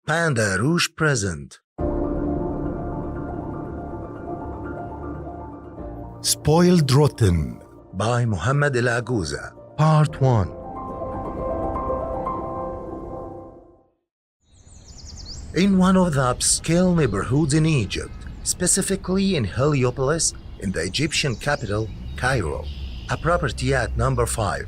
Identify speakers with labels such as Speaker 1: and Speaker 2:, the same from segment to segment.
Speaker 1: Pandarosh present.
Speaker 2: Spoiled Rotten
Speaker 1: by Mohamed Elagoza. Part 1. In one of the upscale neighborhoods in Egypt, specifically in Heliopolis, in the Egyptian capital, Cairo, a property at number 5,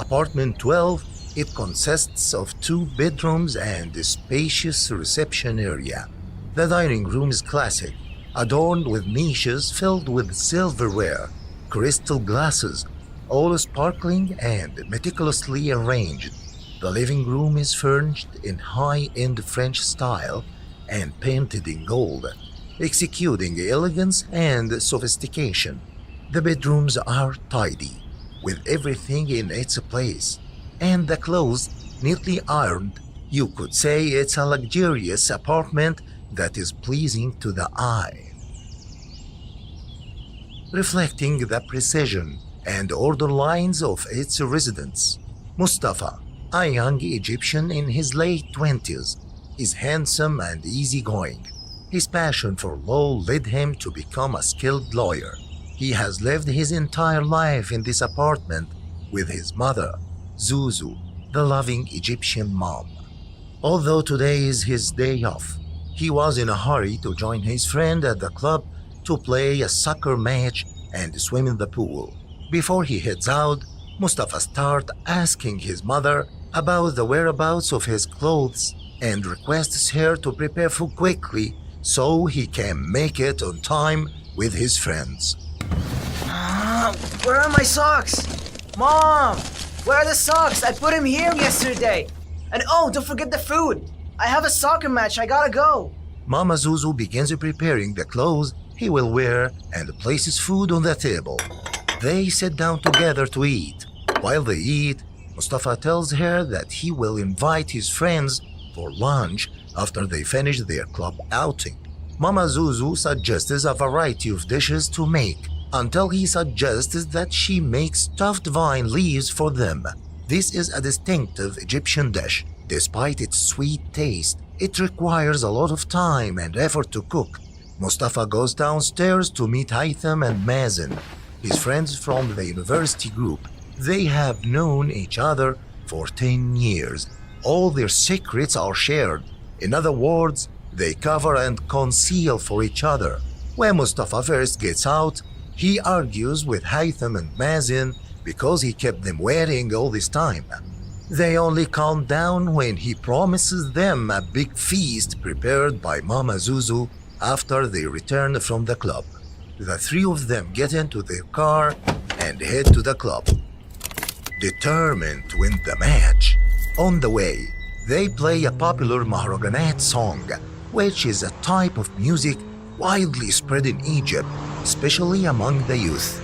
Speaker 1: apartment 12, it consists of 2 bedrooms and a spacious reception area. The dining room is classic, adorned with niches filled with silverware, crystal glasses, all sparkling and meticulously arranged. The living room is furnished in high-end French style and painted in gold, executing elegance and sophistication. The bedrooms are tidy, with everything in its place, and the clothes neatly ironed. You could say it's a luxurious apartment that is pleasing to the eye, reflecting the precision and order lines of its residents. Mustafa, a young Egyptian in his late 20s, is handsome and easygoing. His passion for law led him to become a skilled lawyer. He has lived his entire life in this apartment with his mother, Zuzu, the loving Egyptian mom. Although today is his day off, he was in a hurry to join his friend at the club to play a soccer match and swim in the pool. Before he heads out, Mustafa starts asking his mother about the whereabouts of his clothes and requests her to prepare food quickly so he can make it on time with his friends.
Speaker 3: Where are my socks? Mom, where are the socks? I put them here yesterday. And oh, don't forget the food. I have a soccer match, I gotta go.
Speaker 1: Mama Zuzu begins preparing the clothes he will wear and places food on the table. They sit down together to eat. While they eat, Mustafa tells her that he will invite his friends for lunch after they finish their club outing. Mama Zuzu suggests a variety of dishes to make, until he suggests that she makes stuffed vine leaves for them. This is a distinctive Egyptian dish. Despite its sweet taste, it requires a lot of time and effort to cook. Mustafa goes downstairs to meet Haytham and Mazen, his friends from the university group. They have known each other for 10 years. All their secrets are shared. In other words, they cover and conceal for each other. When Mustafa first gets out, he argues with Haytham and Mazen because he kept them waiting all this time. They only calm down when he promises them a big feast prepared by Mama Zuzu after they return from the club. The 3 of them get into their car and head to the club, determined to win the match. On the way, they play a popular Maharanat song, which is a type of music widely spread in Egypt, especially among the youth.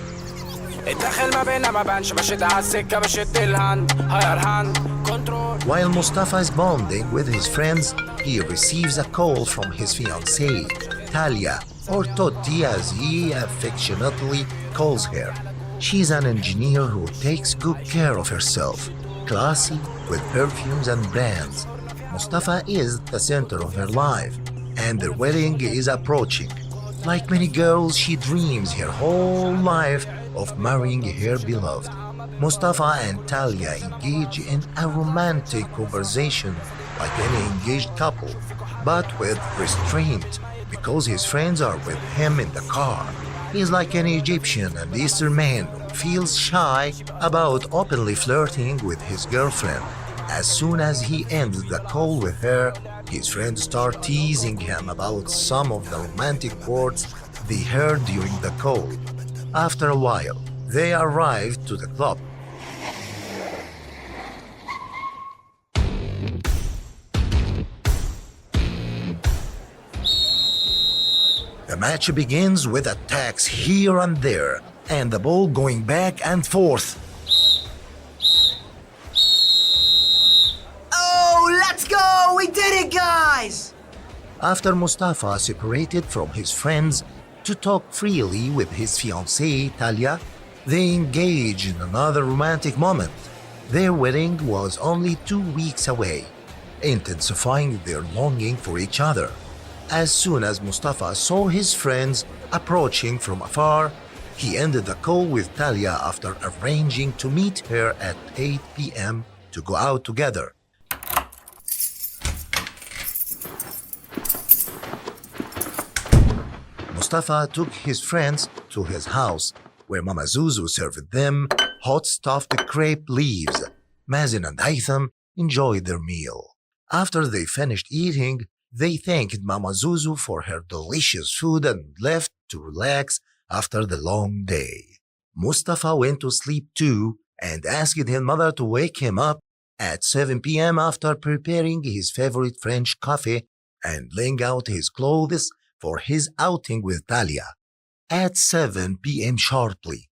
Speaker 1: While Mustafa is bonding with his friends, he receives a call from his fiancée, Talia, or Totti as he affectionately calls her. She's an engineer who takes good care of herself, classy, with perfumes and brands. Mustafa is the center of her life, and their wedding is approaching. Like many girls, she dreams her whole life of marrying her beloved. Mustafa and Talia engage in a romantic conversation like any engaged couple, but with restraint because his friends are with him in the car. He's like any Egyptian and Eastern man who feels shy about openly flirting with his girlfriend. As soon as he ends the call with her, his friends start teasing him about some of the romantic words they heard during the call. After a while, they arrive to the club. The match begins with attacks here and there, and the ball going back and forth.
Speaker 3: Oh, let's go! We did it, guys!
Speaker 1: After Mustafa separated from his friends to talk freely with his fiancée, Talia, they engage in another romantic moment. Their wedding was only 2 weeks away. intensifying their longing for each other. As soon as Mustafa saw his friends approaching from afar, he ended the call with Talia after arranging to meet her at 8 p.m. to go out together. Mustafa took his friends to his house, where Mama Zuzu served them hot stuffed crepe leaves. Mazen and Haytham enjoyed their meal. After they finished eating, they thanked Mama Zuzu for her delicious food and left to relax after the long day. Mustafa went to sleep too and asked his mother to wake him up at 7 p.m. after preparing his favorite French coffee and laying out his clothes for his outing with Talia. At 7 p.m. sharply,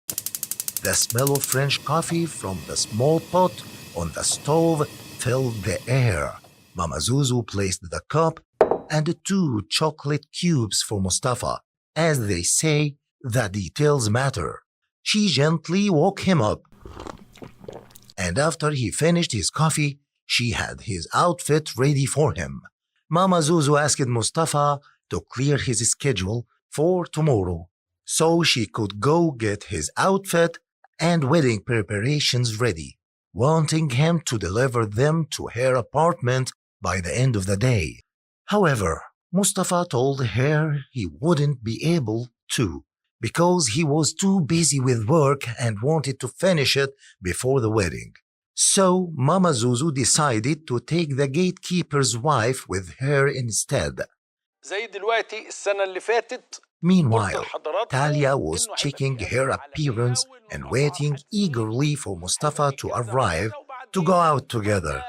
Speaker 1: the smell of French coffee from the small pot on the stove filled the air. Mama Zuzu placed the cup and 2 chocolate cubes for Mustafa. As they say, the details matter. She gently woke him up, and after he finished his coffee, she had his outfit ready for him. Mama Zuzu asked Mustafa to clear his schedule for tomorrow so she could go get his outfit and wedding preparations ready, wanting him to deliver them to her apartment by the end of the day. However, Mustafa told her he wouldn't be able to because he was too busy with work and wanted to finish it before the wedding. So Mama Zuzu decided to take the gatekeeper's wife with her instead.
Speaker 4: زي دلوقتي السنة اللي فاتت.
Speaker 1: Meanwhile, Talia was checking her appearance and waiting eagerly for Mustafa to arrive to go out together.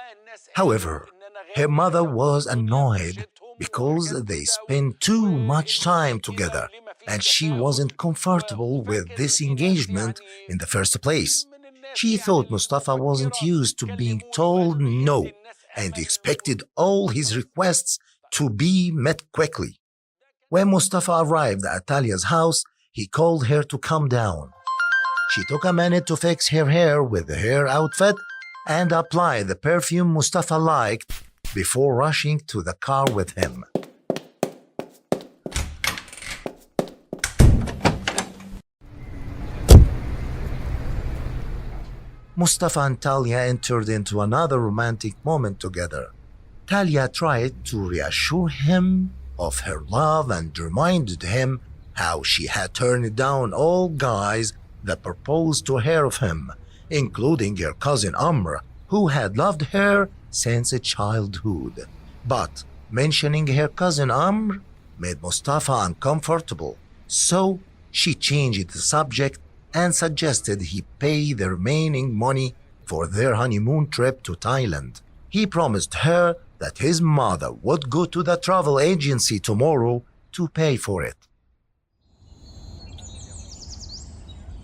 Speaker 1: However, her mother was annoyed because they spent too much time together and she wasn't comfortable with this engagement in the first place. She thought Mustafa wasn't used to being told no and expected all his requests to be met quickly. When Mustafa arrived at Talia's house, he called her to come down. She took a minute to fix her hair with her outfit and apply the perfume Mustafa liked before rushing to the car with him. Mustafa and Talia entered into another romantic moment together. Talia tried to reassure him of her love and reminded him how she had turned down all guys that proposed to her of him, including her cousin Amr, who had loved her since childhood. But mentioning her cousin Amr made Mustafa uncomfortable, so she changed the subject and suggested he pay the remaining money for their honeymoon trip to Thailand. He promised her that his mother would go to the travel agency tomorrow to pay for it.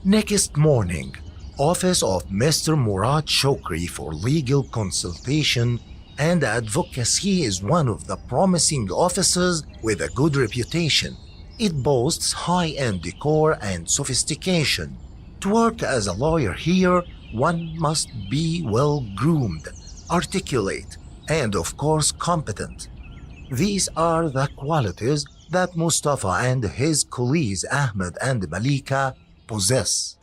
Speaker 1: Next morning, Office of Mr. Murad Shokri for legal consultation and advocacy is one of the promising offices with a good reputation. It boasts high-end decor and sophistication. To work as a lawyer here, one must be well-groomed, articulate, and of course competent. These are the qualities that Mustafa and his colleagues Ahmed and Malika possess.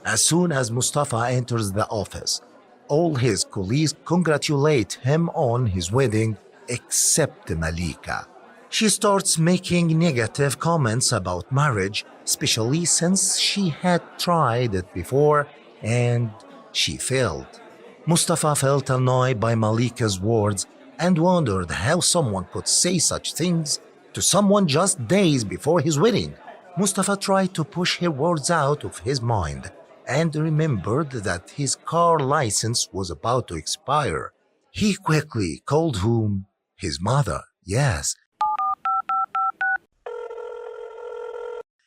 Speaker 1: As soon as Mustafa enters the office, all his colleagues congratulate him on his wedding except Malika. She starts making negative comments about marriage, especially since she had tried it before and she failed. Mustafa felt annoyed by Malika's words and wondered how someone could say such things to someone just days before his wedding. Mustafa tried to push her words out of his mind and remembered that his car license was about to expire. He quickly called whom? His mother, yes,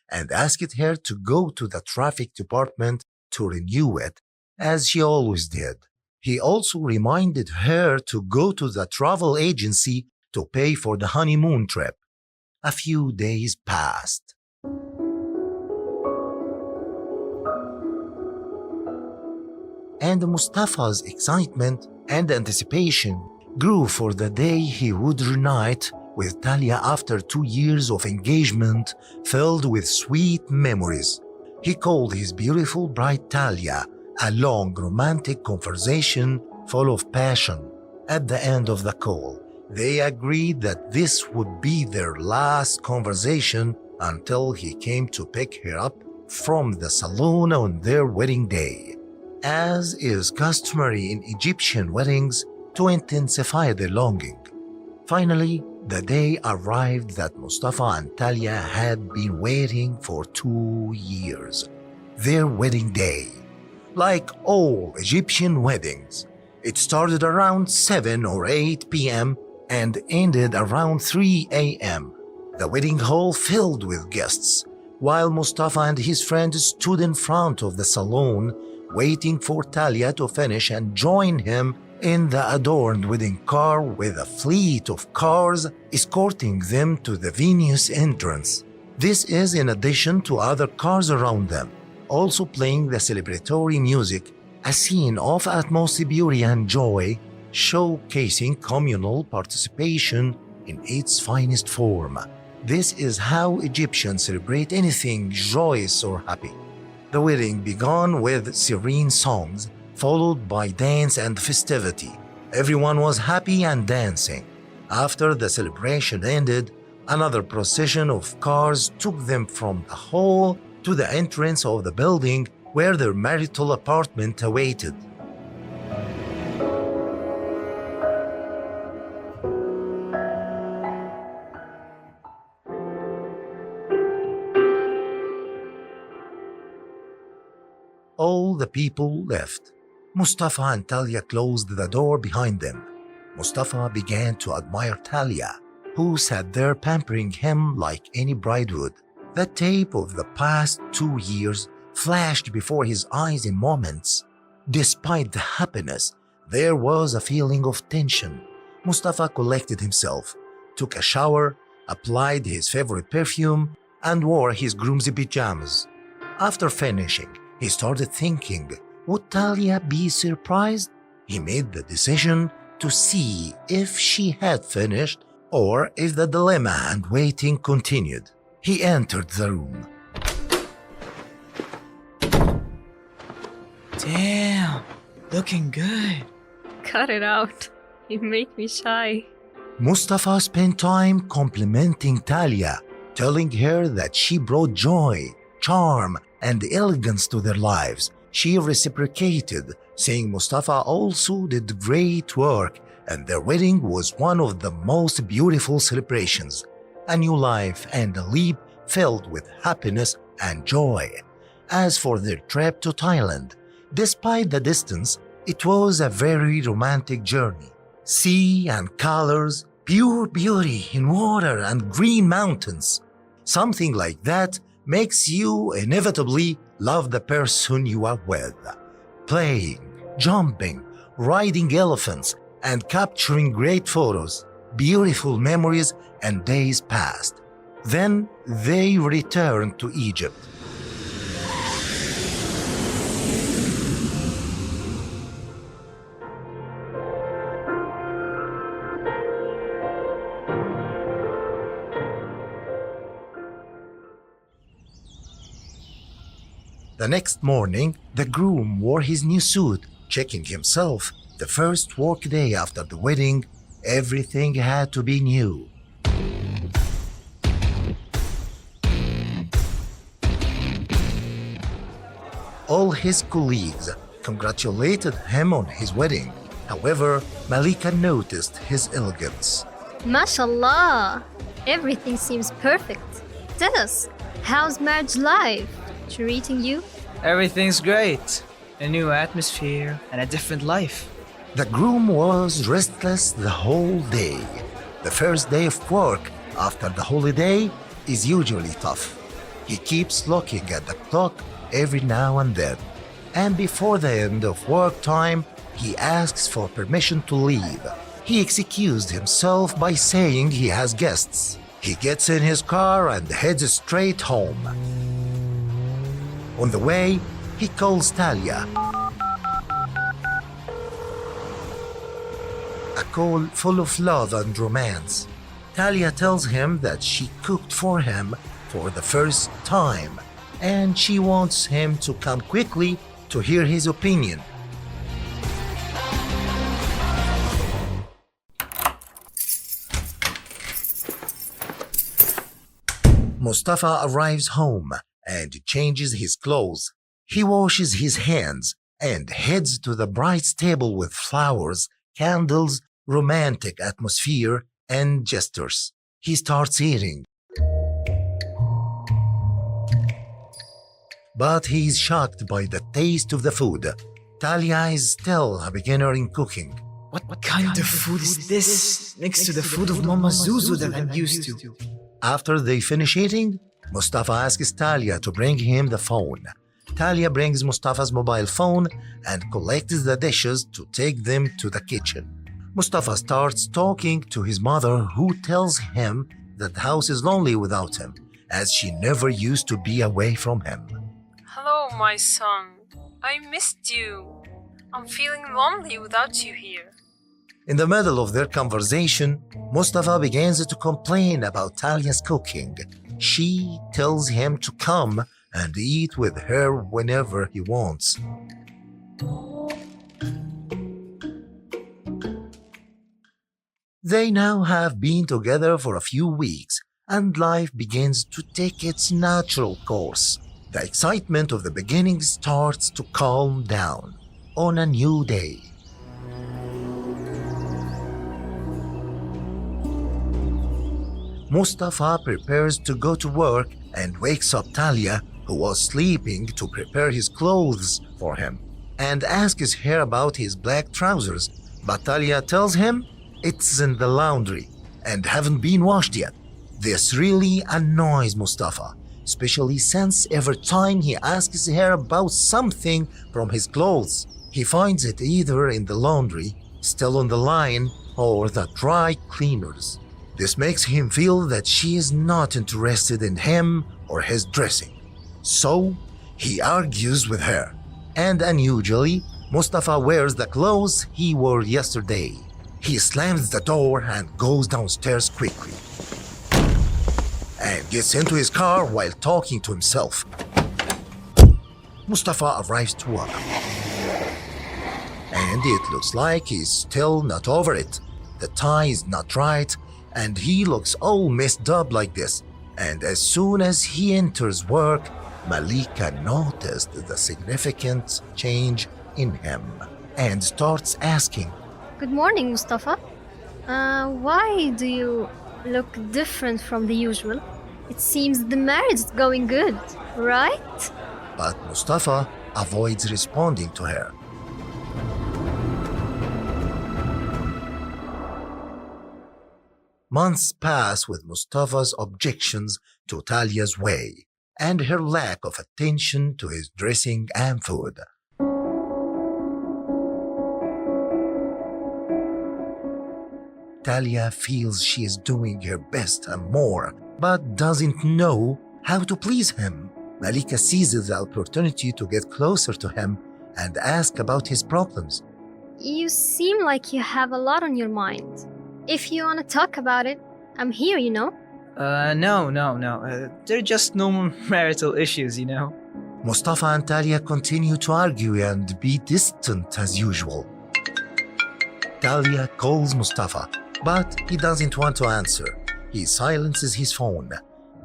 Speaker 1: and asked her to go to the traffic department to renew it, as she always did. He also reminded her to go to the travel agency to pay for the honeymoon trip. A few days passed. And Mustafa's excitement and anticipation grew for the day he would reunite with Talia after 2 years of engagement filled with sweet memories. He called his beautiful bride Talia, a long romantic conversation full of passion. At the end of the call, they agreed that this would be their last conversation until he came to pick her up from the saloon on their wedding day. As is customary in Egyptian weddings, to intensify their longing. Finally, the day arrived that Mustafa and Talia had been waiting for 2 years. Their wedding day. Like all Egyptian weddings, it started around 7 or 8 p.m. and ended around 3 a.m. The wedding hall filled with guests, while Mustafa and his friends stood in front of the salon waiting for Talia to finish and join him in the adorned wedding car with a fleet of cars escorting them to the venue's entrance. This is in addition to other cars around them, also playing the celebratory music, a scene of utmost beauty and joy, showcasing communal participation in its finest form. This is how Egyptians celebrate anything joyous or happy. The wedding began with serene songs, followed by dance and festivity. Everyone was happy and dancing. After the celebration ended, another procession of cars took them from the hall to the entrance of the building where their marital apartment awaited. All the people left. Mustafa and Talia closed the door behind them. Mustafa began to admire Talia, who sat there pampering him like any bride would. The tape of the past 2 years flashed before his eyes in moments. Despite the happiness, there was a feeling of tension. Mustafa collected himself, took a shower, applied his favorite perfume, and wore his groom's pajamas. After finishing, he started thinking, would Talia be surprised? He made the decision to see if she had finished or if the dilemma and waiting continued. He entered the room.
Speaker 3: Damn, looking good.
Speaker 5: Cut it out. You make me shy.
Speaker 1: Mustafa spent time complimenting Talia, telling her that she brought joy, charm, and elegance to their lives. She reciprocated, saying Mustafa also did great work and their wedding was one of the most beautiful celebrations. A new life and a leap filled with happiness and joy. As for their trip to Thailand, despite the distance, it was a very romantic journey. Sea and colors, pure beauty in water and green mountains. Something like that makes you inevitably love the person you are with. Playing, jumping, riding elephants, and capturing great photos, beautiful memories, and days passed. Then they returned to Egypt. The next morning, the groom wore his new suit, checking himself. The first work day after the wedding, everything had to be new. All his colleagues congratulated him on his wedding. However, Malika noticed his elegance.
Speaker 5: MashaAllah! Everything seems perfect. Tell us, how's marriage life treating you?
Speaker 3: Everything's great. A new atmosphere and a different life.
Speaker 1: The groom was restless the whole day. The first day of work after the holiday is usually tough. He keeps looking at the clock every now and then. And before the end of work time, he asks for permission to leave. He excused himself by saying he has guests. He gets in his car and heads straight home. On the way, he calls Talia. a call full of love and romance. Talia tells him that she cooked for him for the first time, and she wants him to come quickly to hear his opinion. Mustafa arrives home and changes his clothes. He washes his hands and heads to the bride's table with flowers, candles, romantic atmosphere, and gestures. He starts eating. But he is shocked by the taste of the food. Talia is still a beginner in cooking.
Speaker 3: What kind of food is this next to the food of Mama Zuzu that I'm used to?
Speaker 1: After they finish eating, Mustafa asks Talia to bring him the phone. Talia brings Mustafa's mobile phone and collects the dishes to take them to the kitchen. Mustafa starts talking to his mother, who tells him that the house is lonely without him, as she never used to be away from him.
Speaker 6: Hello, my son. I missed you. I'm feeling lonely without you here.
Speaker 1: In the middle of their conversation, Mustafa begins to complain about Talia's cooking. She tells him to come and eat with her whenever he wants. They now have been together for a few weeks, and life begins to take its natural course. The excitement of the beginning starts to calm down on a new day. Mustafa prepares to go to work and wakes up Talia, who was sleeping, to prepare his clothes for him, and asks her about his black trousers. But Talia tells him it's in the laundry and haven't been washed yet. This really annoys Mustafa, especially since every time he asks her about something from his clothes, he finds it either in the laundry, still on the line, or the dry cleaners. This makes him feel that she is not interested in him or his dressing. So he argues with her, and unusually, Mustafa wears the clothes he wore yesterday. He slams the door and goes downstairs quickly and gets into his car while talking to himself. Mustafa arrives to work, and it looks like he's still not over it. The tie is not right, and he looks all messed up like this. And as soon as he enters work, Malika noticed the significant change in him and starts asking,
Speaker 5: Good morning, Mustafa. Why do you look different from the usual? It seems the marriage is going good, right?
Speaker 1: but Mustafa avoids responding to her. Months pass with Mustafa's objections to Talia's way and her lack of attention to his dressing and food. Talia feels she is doing her best and more, but doesn't know how to please him. Malika seizes the opportunity to get closer to him and ask about his problems.
Speaker 5: You seem like you have a lot on your mind. If you want to talk about it, I'm here, you know.
Speaker 3: No. They're just normal marital issues, you know.
Speaker 1: Mustafa and Talia continue to argue and be distant as usual. Talia calls Mustafa, but he doesn't want to answer. He silences his phone.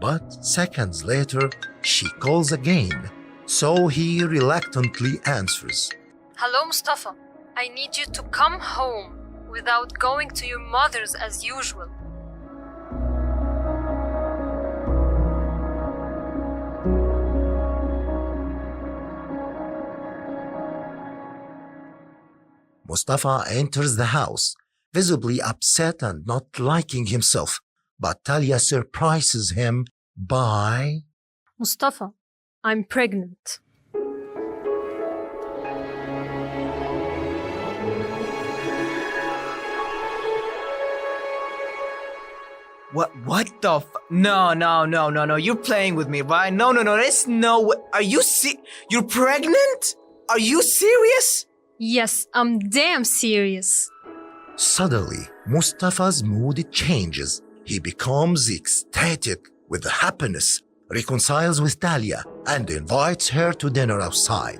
Speaker 1: But seconds later, she calls again, so he reluctantly answers.
Speaker 6: Hello, Mustafa. I need you to come home without going to your mother's as usual.
Speaker 1: Mustafa enters the house, visibly upset and not liking himself, but Talia surprises him by...
Speaker 6: Mustafa, I'm pregnant.
Speaker 3: What the No, you're playing with me, right? No, there's no way. Are you You're pregnant? Are you serious?
Speaker 6: Yes, I'm damn serious.
Speaker 1: Suddenly, Mustafa's mood changes. He becomes ecstatic with happiness, reconciles with Talia, and invites her to dinner outside.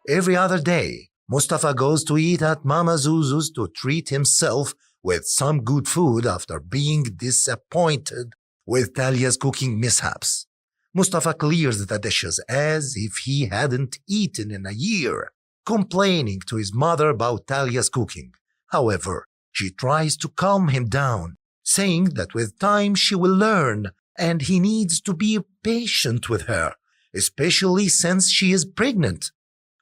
Speaker 1: Every other day, Mustafa goes to eat at Mama Zuzu's to treat himself with some good food after being disappointed with Talia's cooking mishaps. Mustafa clears the dishes as if he hadn't eaten in a year, complaining to his mother about Talia's cooking. However, she tries to calm him down, saying that with time she will learn and he needs to be patient with her, especially since she is pregnant.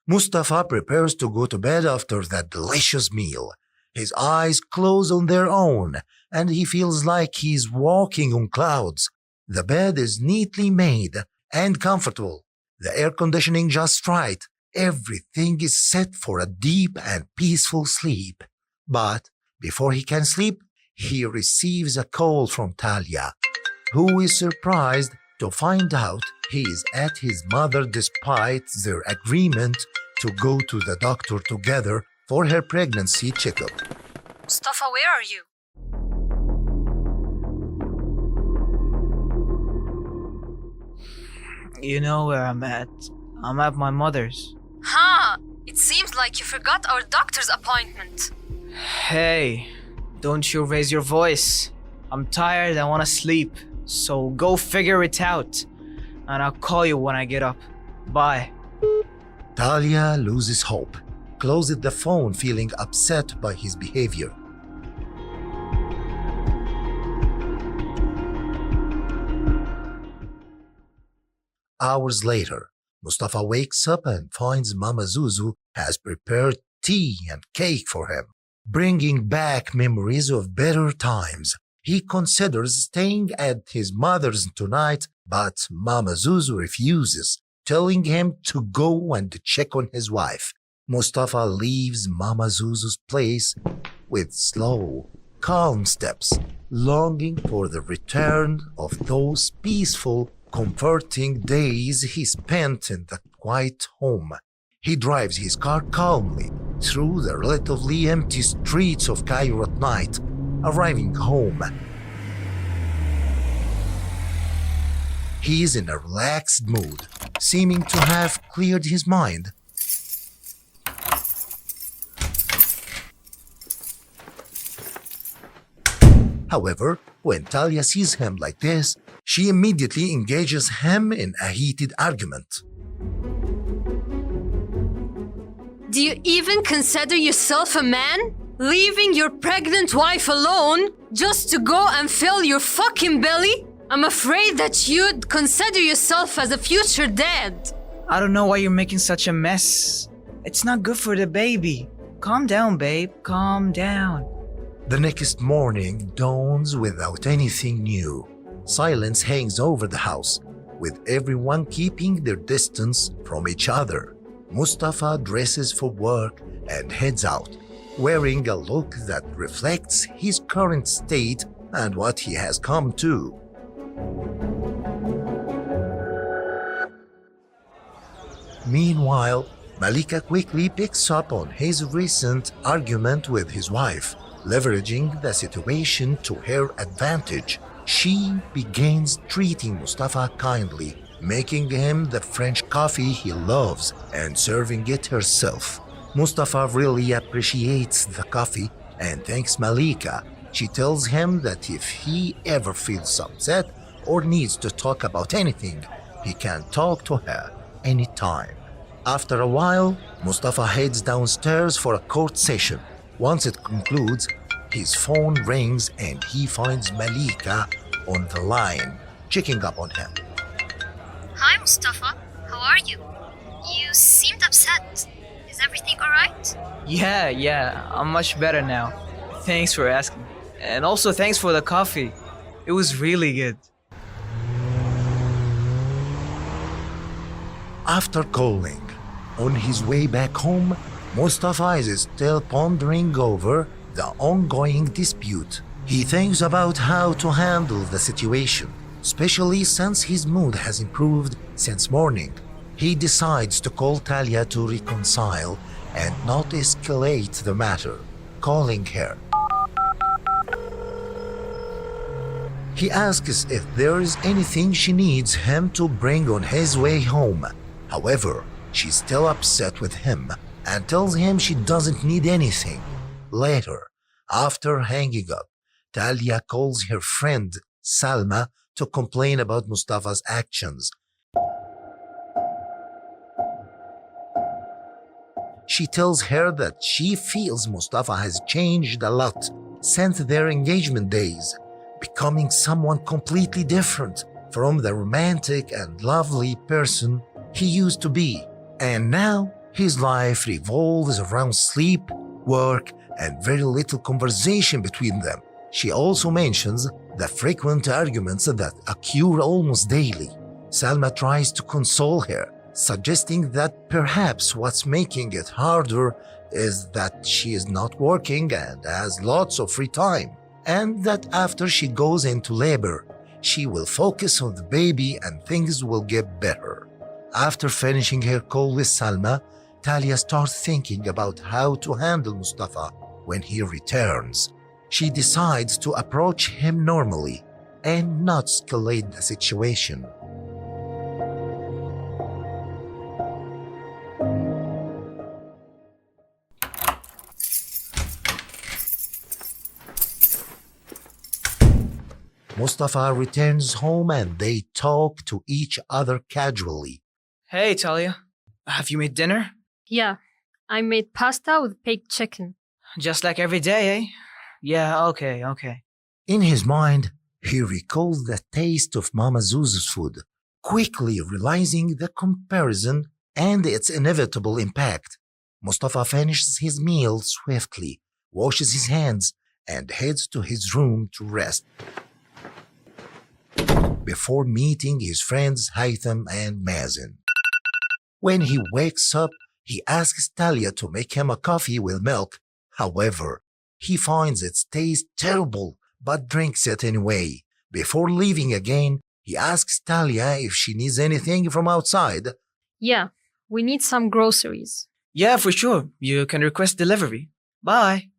Speaker 1: Mustafa prepares to go to bed after that delicious meal. His eyes close on their own, and he feels like he's walking on clouds. The bed is neatly made and comfortable. The air conditioning just right. Everything is set for a deep and peaceful sleep. But before he can sleep, he receives a call from Talia, who is surprised to find out he is at his mother despite their agreement to go to the doctor together for her pregnancy checkup.
Speaker 6: Mustafa, where are you?
Speaker 3: You know where I'm at. I'm at my mother's.
Speaker 6: Huh, it seems like you forgot our doctor's appointment.
Speaker 3: Hey, don't you raise your voice. I'm tired, I want to sleep. So go figure it out. And I'll call you when I get up. Bye.
Speaker 1: Talia loses hope, closes the phone feeling upset by his behavior. Hours later, Mustafa wakes up and finds Mama Zuzu has prepared tea and cake for him, bringing back memories of better times. He considers staying at his mother's tonight, but Mama Zuzu refuses, telling him to go and check on his wife. Mustafa leaves Mama Zuzu's place with slow, calm steps, longing for the return of those peaceful, comforting days he spent in the quiet home. He drives his car calmly through the relatively empty streets of Cairo at night, arriving home. He is in a relaxed mood, seeming to have cleared his mind. However, when Talia sees him like this, she immediately engages him in a heated argument.
Speaker 6: Do you even consider yourself a man? Leaving your pregnant wife alone just to go and fill your fucking belly? I'm afraid that you'd consider yourself as a future dad.
Speaker 3: I don't know why you're making such a mess. It's not good for the baby. Calm down, babe. Calm down.
Speaker 1: The next morning dawns without anything new. Silence hangs over the house, with everyone keeping their distance from each other. Mustafa dresses for work and heads out, wearing a look that reflects his current state and what he has come to. Meanwhile, Malika quickly picks up on his recent argument with his wife, leveraging the situation to her advantage. She begins treating Mustafa kindly, making him the French coffee he loves and serving it herself. Mustafa really appreciates the coffee and thanks Malika. She tells him that if he ever feels upset or needs to talk about anything, he can talk to her anytime. After a while, Mustafa heads downstairs for a court session. Once it concludes, his phone rings and he finds Malika on the line, checking up on him.
Speaker 5: Hi, Mustafa. How are you? You seemed upset. Is everything alright?
Speaker 3: Yeah, I'm much better now. Thanks for asking. And also thanks for the coffee. It was really good.
Speaker 1: After calling, on his way back home, Mustafa is still pondering over the ongoing dispute. He thinks about how to handle the situation, especially since his mood has improved since morning. He decides to call Talia to reconcile and not escalate the matter, calling her. He asks if there is anything she needs him to bring on his way home. However, she's still upset with him and tells him she doesn't need anything. Later, after hanging up, Talia calls her friend Salma to complain about Mustafa's actions. She tells her that she feels Mustafa has changed a lot since their engagement days, becoming someone completely different from the romantic and lovely person he used to be. And now his life revolves around sleep, work, and very little conversation between them. She also mentions the frequent arguments that occur almost daily. Salma tries to console her, suggesting that perhaps what's making it harder is that she is not working and has lots of free time, and that after she goes into labor, she will focus on the baby and things will get better. After finishing her call with Salma, Talia starts thinking about how to handle Mustafa when he returns. She decides to approach him normally and not escalate the situation. Mustafa returns home and they talk to each other casually.
Speaker 3: Hey, Talia. Have you made dinner?
Speaker 6: Yeah, I made pasta with baked chicken.
Speaker 3: Just like every day, eh? Yeah, okay.
Speaker 1: In his mind, he recalls the taste of Mama Zuzu's food, quickly realizing the comparison and its inevitable impact. Mustafa finishes his meal swiftly, washes his hands, and heads to his room to rest, before meeting his friends Haytham and Mazen. When he wakes up, he asks Talia to make him a coffee with milk. However, he finds its taste terrible but drinks it anyway. Before leaving again, he asks Talia if she needs anything from outside.
Speaker 6: Yeah, we need some groceries.
Speaker 3: Yeah, for sure. You can request delivery. Bye.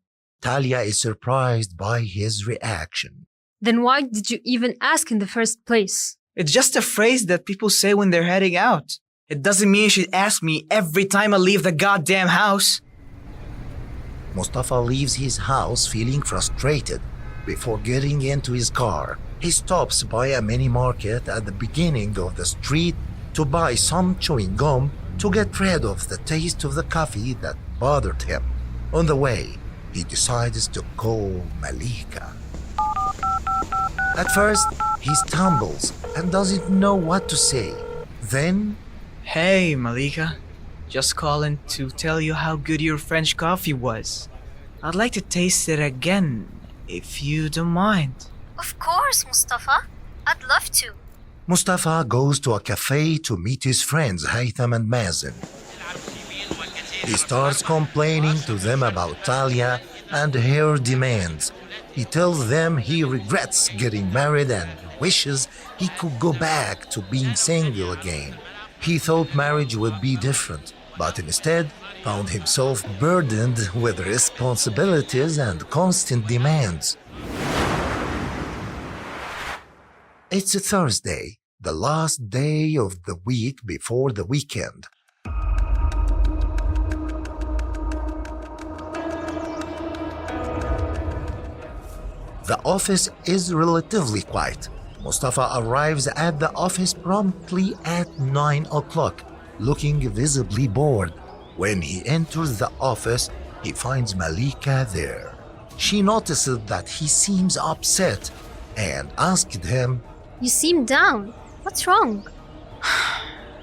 Speaker 1: Talia is surprised by his reaction.
Speaker 6: Then why did you even ask in the first place?
Speaker 3: It's just a phrase that people say when they're heading out. It doesn't mean you should ask me every time I leave the goddamn house.
Speaker 1: Mustafa leaves his house feeling frustrated. Before getting into his car, he stops by a mini market at the beginning of the street to buy some chewing gum to get rid of the taste of the coffee that bothered him. On the way, he decides to call Malika. At first, he stumbles and doesn't know what to say. Then,
Speaker 3: Hey, Malika. Just calling to tell you how good your French coffee was. I'd like to taste it again, if you don't mind.
Speaker 5: Of course, Mustafa. I'd love to.
Speaker 1: Mustafa goes to a cafe to meet his friends Haytham and Mazen. He starts complaining to them about Talia and her demands. He tells them he regrets getting married and wishes he could go back to being single again. He thought marriage would be different, but instead found himself burdened with responsibilities and constant demands. It's a Thursday, the last day of the week before the weekend. The office is relatively quiet. Mustafa arrives at the office promptly at 9 o'clock, looking visibly bored. When he enters the office, he finds Malika there. She notices that he seems upset and asked him,
Speaker 5: You seem down. What's wrong?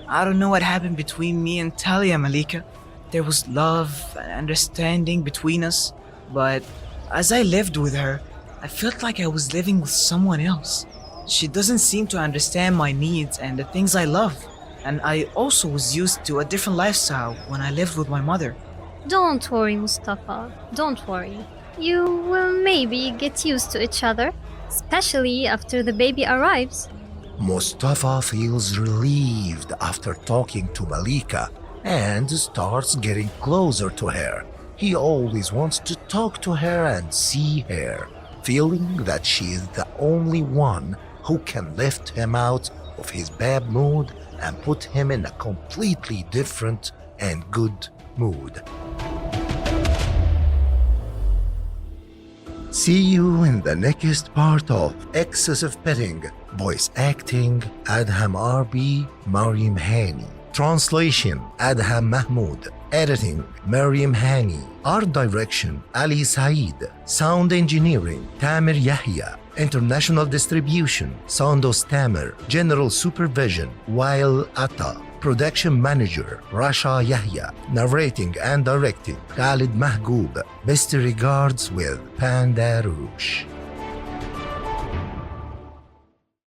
Speaker 3: I don't know what happened between me and Talia, Malika. There was love and understanding between us, but as I lived with her, I felt like I was living with someone else. She doesn't seem to understand my needs and the things I love. And I also was used to a different lifestyle when I lived with my mother.
Speaker 5: Don't worry, Mustafa. Don't worry. You will maybe get used to each other, especially after the baby arrives.
Speaker 1: Mustafa feels relieved after talking to Malika and starts getting closer to her. He always wants to talk to her and see her, feeling that she is the only one who can lift him out of his bad mood and put him in a completely different and good mood. See you in the next part of Excessive Petting. Voice acting Adham RB, Mariam Hani. Translation Adham Mahmoud. Editing Mariam Hani. Art direction Ali Saeed. Sound engineering Tamer Yahya. International distribution Sandos Tamer. General supervision Wael Atta. Production manager Rasha Yahya. Narrating and directing Khalid Mahgoob. Best regards with Pandarosh.